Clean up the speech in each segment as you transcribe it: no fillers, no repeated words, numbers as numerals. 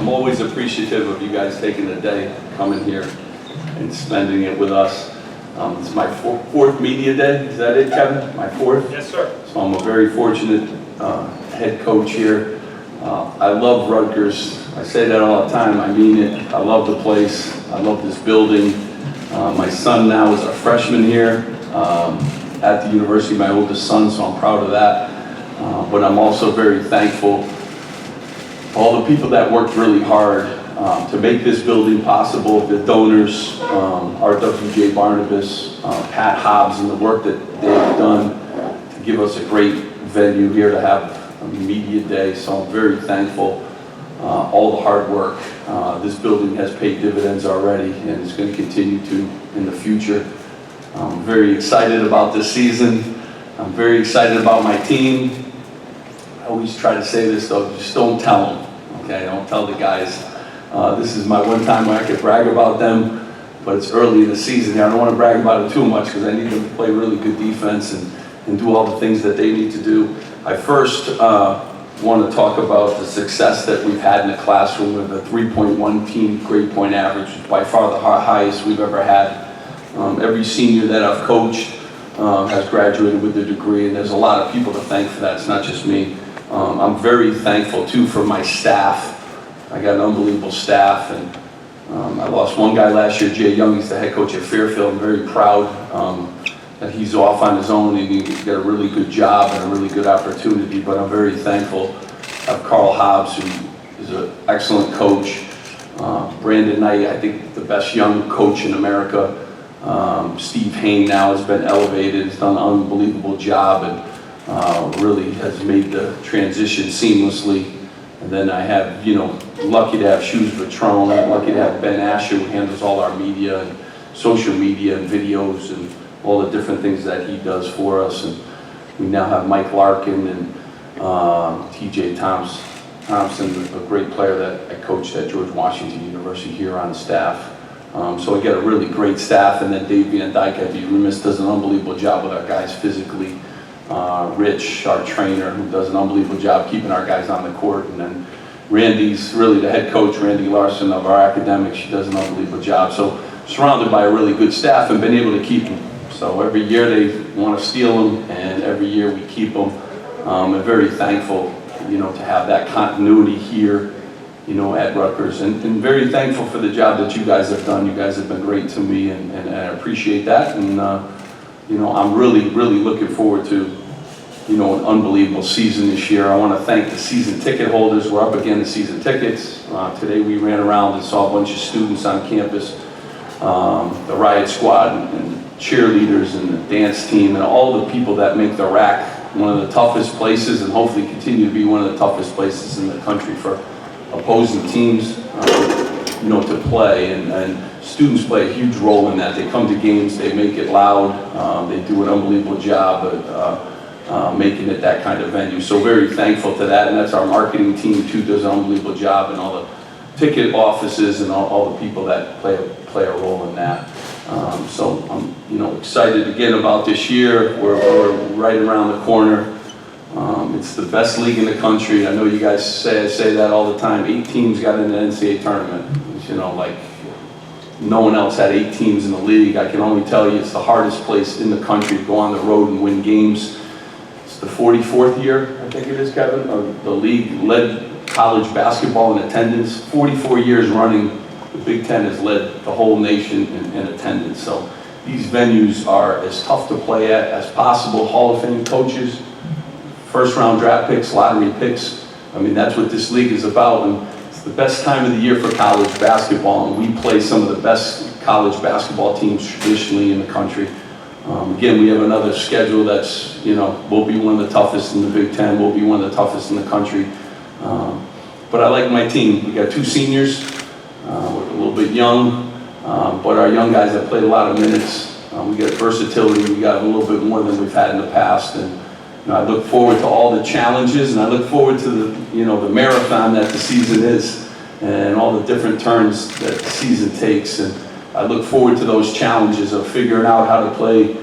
I'm always appreciative of you guys taking the day, coming here and spending it with us. It's my fourth media day. Is that it, Kevin? My fourth? Yes, sir. So I'm a very fortunate head coach here. I love Rutgers. I say that all the time. I mean it. I love the place. I love this building. My son now is a freshman here at the university, my oldest son, so I'm proud of that. But I'm also very thankful for all the people that worked really hard to make this building possible, the donors, RWJ Barnabas, Pat Hobbs, and the work that they've done to give us a great venue here to have a media day. So I'm very thankful. All the hard work. This building has paid dividends already and is going to continue to in the future. I'm very excited about this season. I'm very excited about my team. I always try to say this though, just don't tell them, okay? Don't tell the guys. This is my one time where I could brag about them, but it's early in the season here. I don't want to brag about it too much because I need them to play really good defense and do all the things that they need to do. I first want to talk about the success that we've had in the classroom with a 3.1 team grade point average, which is by far the highest we've ever had. Every senior that I've coached has graduated with a degree, and there's a lot of people to thank for that. It's not just me. I'm very thankful too for my staff. I got an unbelievable staff, and I lost one guy last year, Jay Young. He's the head coach at Fairfield. I'm very proud that he's off on his own and he got a really good job and a really good opportunity. But I'm very thankful of Carl Hobbs, who is an excellent coach. Brandon Knight, I think the best young coach in America. Steve Pikiell now has been elevated, has done an unbelievable job, and really has made the transition seamlessly. And then I have, lucky to have Shoes Patrone, I'm lucky to have Ben Asher, who handles all our media and social media and videos and all the different things that he does for us. And we now have Mike Larkin and TJ Thompson, a great player that I coached at George Washington University here on staff. So we got a really great staff, and then Dave Van Dyke, I'd be remiss, does an unbelievable job with our guys physically. Rich, our trainer, who does an unbelievable job keeping our guys on the court. And then Randy's really the head coach, Randy Larson of our academics. She does an unbelievable job. So surrounded by a really good staff and been able to keep them. So every year they want to steal them, and every year we keep them. I'm very thankful, to have that continuity here, at Rutgers, and very thankful for the job that you guys have done. You guys have been great to me, and I appreciate that. And I'm really looking forward to, an unbelievable season this year. I want to thank the season ticket holders. We're up again to season tickets. Today we ran around and saw a bunch of students on campus, the Riot Squad and cheerleaders and the dance team and all the people that make the RAC one of the toughest places, and hopefully continue to be one of the toughest places in the country for opposing teams, to play. And students play a huge role in that. They come to games, they make it loud, they do an unbelievable job at making it that kind of venue. So very thankful to that, and that's our marketing team too, does an unbelievable job, and all the ticket offices and all the people that play a role in that. So I'm excited again about this year. We're right around the corner. It's the best league in the country. I know you guys say that all the time. 8 teams got in the NCAA tournament. Like no one else had 8 teams in the league. I can only tell you it's the hardest place in the country to go on the road and win games. It's the 44th year, I think it is, Kevin, the league led college basketball in attendance. 44 years running, the Big Ten has led the whole nation in attendance. So these venues are as tough to play at as possible. Hall of Fame coaches, first round draft picks, lottery picks. I mean, that's what this league is about. And it's the best time of the year for college basketball. And we play some of the best college basketball teams traditionally in the country. Again, we have another schedule that's, we'll be one of the toughest in the Big Ten. We'll be one of the toughest in the country. But I like my team. We got 2 seniors. We're a little bit young, but our young guys have played a lot of minutes. We got versatility. We got a little bit more than we've had in the past. And I look forward to all the challenges, and I look forward to the marathon that the season is, and all the different turns that the season takes. And I look forward to those challenges of figuring out how to play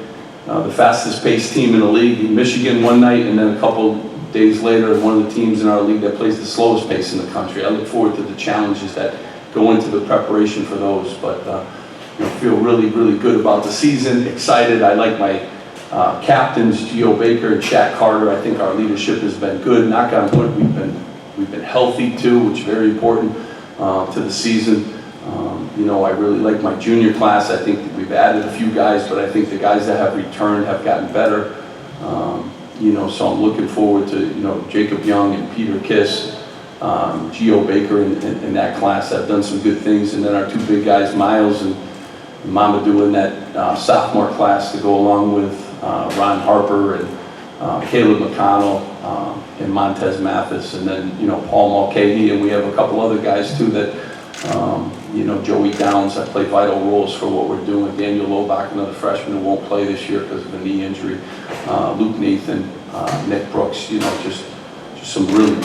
the fastest paced team in the league in Michigan one night, and then a couple days later, one of the teams in our league that plays the slowest pace in the country. I look forward to the challenges that go into the preparation for those, but feel really, really good about the season, excited. I like my captains, Gio Baker and Shaq Carter. I think our leadership has been good. Knock on wood, we've been healthy too, which is very important to the season. I really like my junior class. I think that we've added a few guys, but I think the guys that have returned have gotten better. So I'm looking forward to, Jacob Young and Peter Kiss, Gio Baker in that class have done some good things. And then our two big guys, Miles and Mamadou in that sophomore class to go along with Ron Harper and Caleb McConnell and Montez Mathis. And then, Paul Mulcahy. And we have a couple other guys too that, Joey Downs that play vital roles for what we're doing. Daniel Lobach, another freshman who won't play this year because of a knee injury. Luke Nathan, Nick Brooks, just some really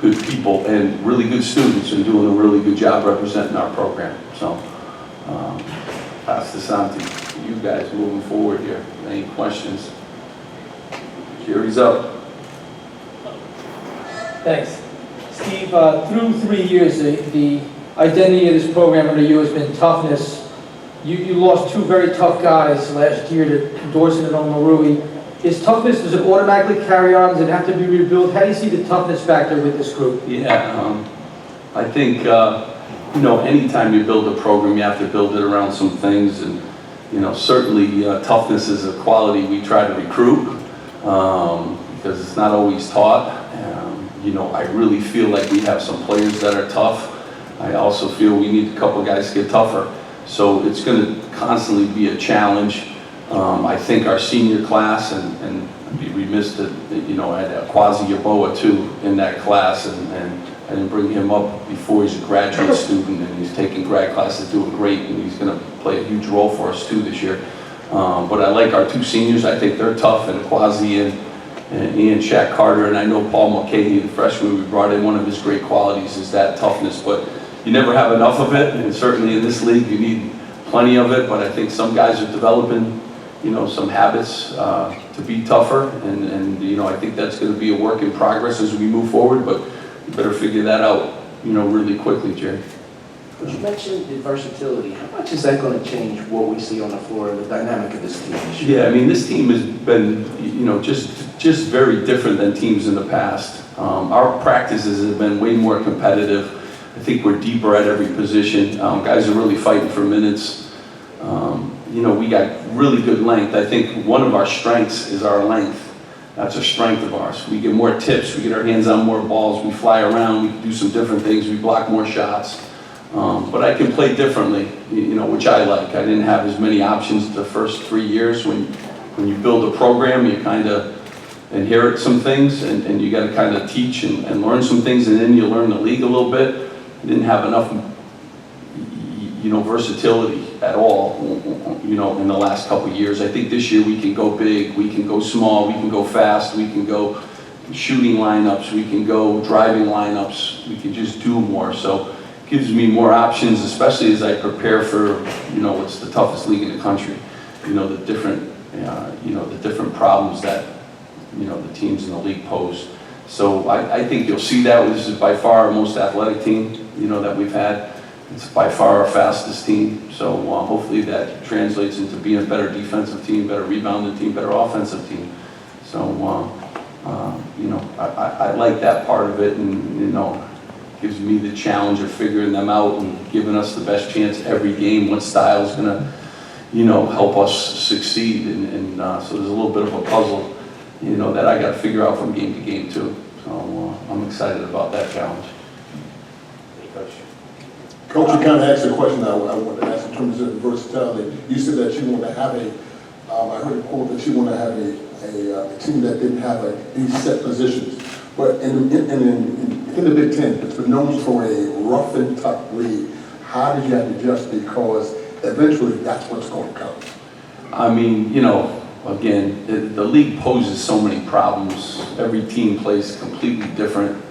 good people and really good students and doing a really good job representing our program. So pass this on to you guys moving forward here. Any questions? Jerry's up. Thanks. Steve, through 3 years, the identity of this program under you has been toughness. You lost two very tough guys last year to Dorson and Omarui. Is toughness, does it automatically carry on? Does it have to be rebuilt? How do you see the toughness factor with this group? Yeah, I think, anytime you build a program, you have to build it around some things. And, certainly toughness is a quality we try to recruit because it's not always taught. I really feel like we have some players that are tough. I also feel we need a couple guys to get tougher. So it's going to constantly be a challenge. I think our senior class, and I'd be remiss that, I had Kwasi Yaboa too in that class, and I didn't bring him up before. He's a graduate student and he's taking grad classes, doing great, and he's going to play a huge role for us too this year. But I like our two seniors. I think they're tough, and Kwasi and Ian Shaq Carter, and I know Paul Mulcahy, the freshman we brought in, one of his great qualities is that toughness, but you never have enough of it, and certainly in this league you need plenty of it, but I think some guys are developing, some habits to be tougher, and I think that's going to be a work in progress as we move forward, but you better figure that out, really quickly, Jerry. But you mentioned the versatility. How much is that going to change what we see on the floor and the dynamic of this team this year? Yeah, I mean, this team has been, just very different than teams in the past. Our practices have been way more competitive. I think we're deeper at every position. Guys are really fighting for minutes. We got really good length. I think one of our strengths is our length. That's a strength of ours. We get more tips, we get our hands on more balls, we fly around, we can do some different things, we block more shots. But I can play differently, which I like. I didn't have as many options the first 3 years. When you build a program, you kind of inherit some things, and you got to kind of teach and learn some things, and then you learn the league a little bit. I didn't have enough, versatility at all, in the last couple of years. I think this year we can go big, we can go small, we can go fast, we can go shooting lineups, we can go driving lineups, we can just do more. So it gives me more options, especially as I prepare for, what's the toughest league in the country. The different problems that, the teams in the league pose. So I think you'll see that. This is by far our most athletic team, that we've had. It's by far our fastest team. So hopefully that translates into being a better defensive team, better rebounding team, better offensive team. So, I like that part of it, and, gives me the challenge of figuring them out and giving us the best chance every game, what style is going to, help us succeed. And so there's a little bit of a puzzle, that I got to figure out from game to game too. So I'm excited about that challenge. Coach, you kind of asked a question I wanted to ask in terms of versatility. You said that you want to have I heard a quote that you want to have a team that didn't have any set positions. But in the Big Ten, it's been known for a rough and tough league. How did you have to adjust? Because eventually that's what's going to come. I mean, again, the league poses so many problems. Every team plays completely different.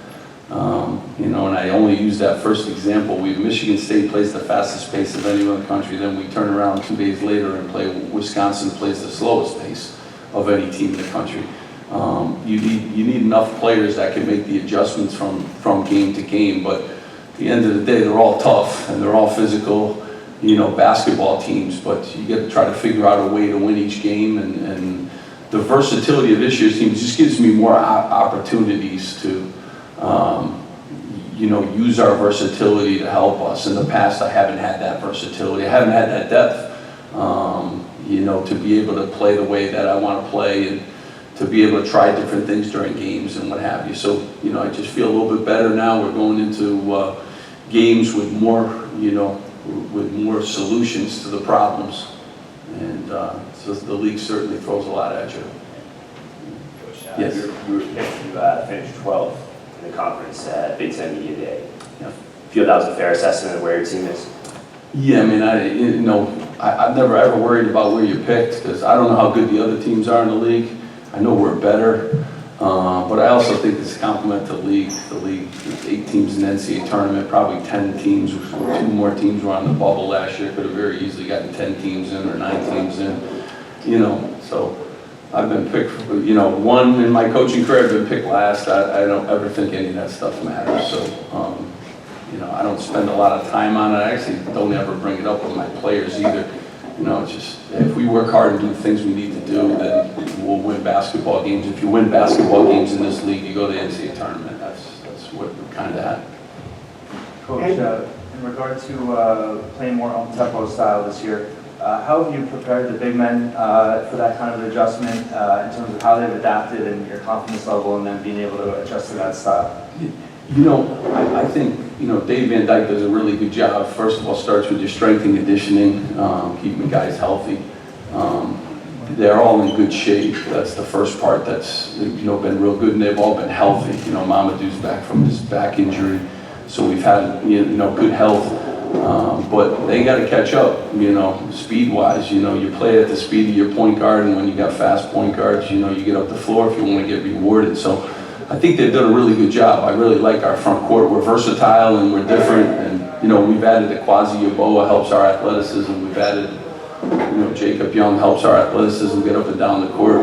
And I only use that first example. Michigan State plays the fastest pace of anyone in the country. Then we turn around 2 days later and play Wisconsin plays the slowest pace of any team in the country. You need enough players that can make the adjustments from game to game, but at the end of the day, they're all tough and they're all physical, basketball teams, but you got to try to figure out a way to win each game, and the versatility of this year's team just gives me more opportunities to, use our versatility to help us. In the past, I haven't had that versatility. I haven't had that depth, to be able to play the way that I want to play and to be able to try different things during games and what have you. So, I just feel a little bit better now. We're going into games with more, with more solutions to the problems. And so the league certainly throws a lot at you. Coach, Yes. You were picked to finish 12th in the conference at Big Ten Media Day. Yeah. Feel that was a fair assessment of where your team is? Yeah, I mean, I've never ever worried about where you picked, because I don't know how good the other teams are in the league. I know we're better, but I also think it's a compliment to the league. The league, 8 teams in the NCAA tournament, probably 10 teams, 2 more teams were on the bubble last year. Could have very easily gotten 10 teams in or 9 teams in, so I've been picked, one in my coaching career, I've been picked last. I don't ever think any of that stuff matters, so, I don't spend a lot of time on it. I actually don't ever bring it up with my players either. It's just, if we work hard and do the things we need to do, then we'll win basketball games. If you win basketball games in this league, you go to the NCAA tournament. That's what we're kind of at. Coach, in regard to playing more up-tempo style this year, how have you prepared the big men for that kind of adjustment in terms of how they've adapted and your confidence level and then being able to adjust to that style? I think, Dave Van Dyke does a really good job. First of all, starts with your strength and conditioning, keeping the guys healthy. They're all in good shape. That's the first part that's, been real good, and they've all been healthy. Mamadou's back from his back injury, so we've had, good health. But they got to catch up, speed-wise. You play at the speed of your point guard, and when you got fast point guards, you get up the floor if you want to get rewarded. So I think they've done a really good job. I really like our front court. We're versatile and we're different, and we've added a Quasi Yeboah, helps our athleticism. We've added, Jacob Young helps our athleticism get up and down the court.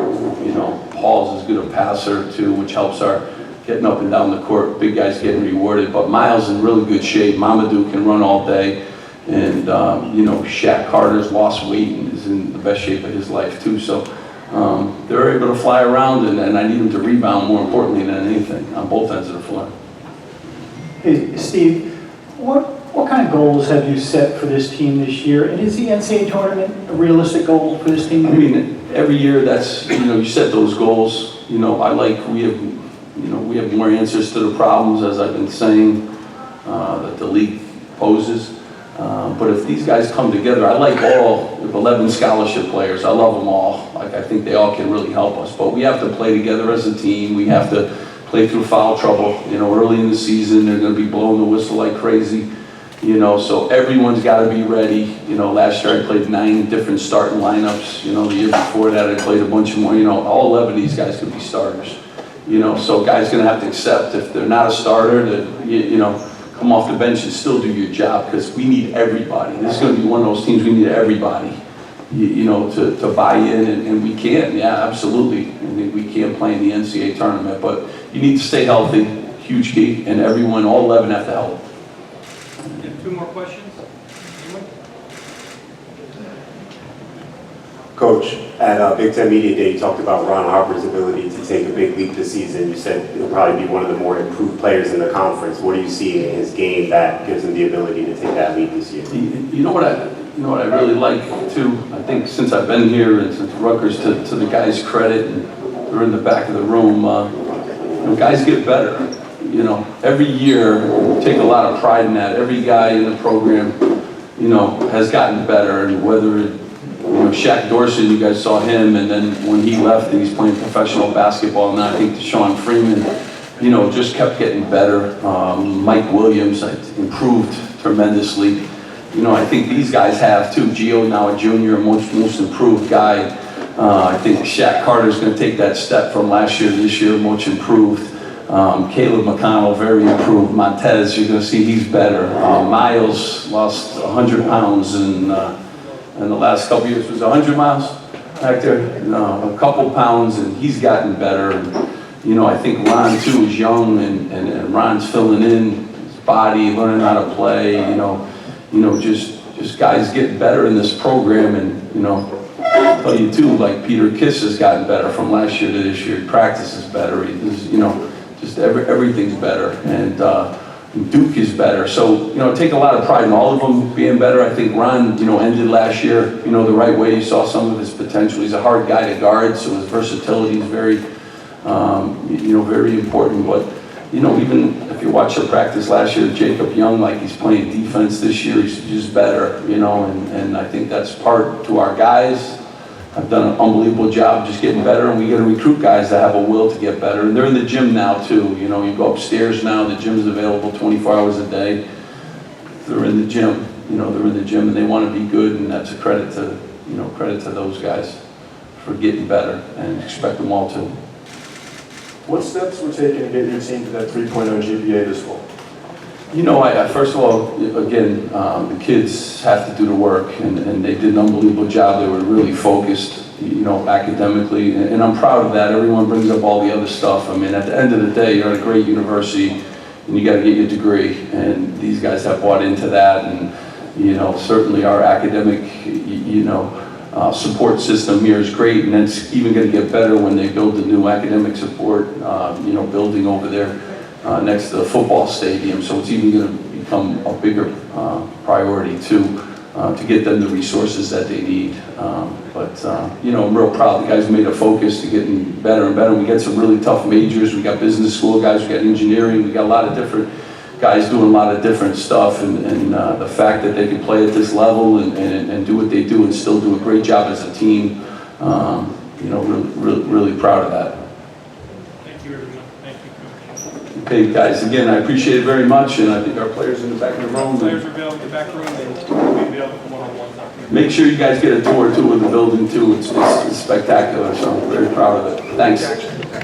Paul's as good a passer too, which helps our getting up and down the court. Big guys getting rewarded, but Miles in really good shape. Mamadou can run all day, and Shaq Carter's lost weight and is in the best shape of his life too. So they're able to fly around, and I need them to rebound more importantly than anything on both ends of the floor. Hey, Steve, what kind of goals have you set for this team this year? And is the NCAA tournament a realistic goal for this team? I mean, every year that's, you set those goals. We have more answers to the problems, as I've been saying, that the league poses. But if these guys come together, I like all 11 scholarship players. I love them all. I think they all can really help us. But we have to play together as a team. We have to play through foul trouble. Early in the season, they're going to be blowing the whistle like crazy. So everyone's got to be ready. Last year I played 9 different starting lineups. The year before that I played a bunch more. All 11 of these guys could be starters. So guys going to have to accept if they're not a starter that, come off the bench and still do your job, because we need everybody. This is going to be one of those teams we need everybody, to buy in, and we can. Yeah, absolutely. I think we can play in the NCAA tournament, but you need to stay healthy, huge key, and everyone, all 11 have to help. 2 more questions? Coach, at Big Ten Media Day, you talked about Ron Harper's ability to take a big leap this season. You said he'll probably be one of the more improved players in the conference. What do you see in his game that gives him the ability to take that leap this year? You know what I really like too? I think since I've been here and since Rutgers, to the guys' credit, and they're in the back of the room, guys get better. Every year, take a lot of pride in that. Every guy in the program, has gotten better, and whether Shaq Dorsey, you guys saw him, and then when he left, he's playing professional basketball now. I think Deshaun Freeman, just kept getting better. Mike Williams improved tremendously. I think these guys have too. Gio, now a junior, most improved guy. I think Shaq Carter's going to take that step from last year to this year, much improved. Caleb McConnell, very improved. Montez, you're going to see he's better. Miles lost 100 pounds in the last couple years. Was it 100 miles? Hector, a couple pounds, and he's gotten better. And, you know, I think Ron too is young, and Ron's filling in his body, learning how to play. Just guys getting better in this program, and I'll tell you too, like Peter Kiss has gotten better from last year to this year. He practices better. Just everything's better, and Duke is better. So I take a lot of pride in all of them being better. I think Ron, ended last year, the right way. You saw some of his potential. He's a hard guy to guard, so his versatility is very, very important. But even if you watch the practice last year, Jacob Young, like he's playing defense this year, he's just better, and I think that's part to our guys. I've done an unbelievable job just getting better, and we got to recruit guys that have a will to get better. And they're in the gym now too. You go upstairs now, the gym's available 24 hours a day. They're in the gym, and they want to be good, and that's a credit to, credit to those guys for getting better, and expect them all to. What steps were taken to get your team to that 3.0 GPA this fall? First of all, again, the kids have to do the work, and they did an unbelievable job. They were really focused, academically, and I'm proud of that. Everyone brings up all the other stuff. I mean, at the end of the day, you're at a great university, and you got to get your degree, and these guys have bought into that, and, certainly our academic, support system here is great, and it's even going to get better when they build the new academic support, building over there. Next to the football stadium, so it's even going to become a bigger priority too, to get them the resources that they need. I'm real proud. The guys made a focus to getting better and better. We got some really tough majors. We got business school guys, we got engineering, we got a lot of different guys doing a lot of different stuff, and the fact that they can play at this level and do what they do and still do a great job as a team, really proud of that. Okay, guys, again, I appreciate it very much, and I think our players in the back of the room. Players are available in the back room, and we'll be available for one-on-one. Make sure you guys get a tour too of the building too. It's spectacular, so I'm very proud of it. Thanks.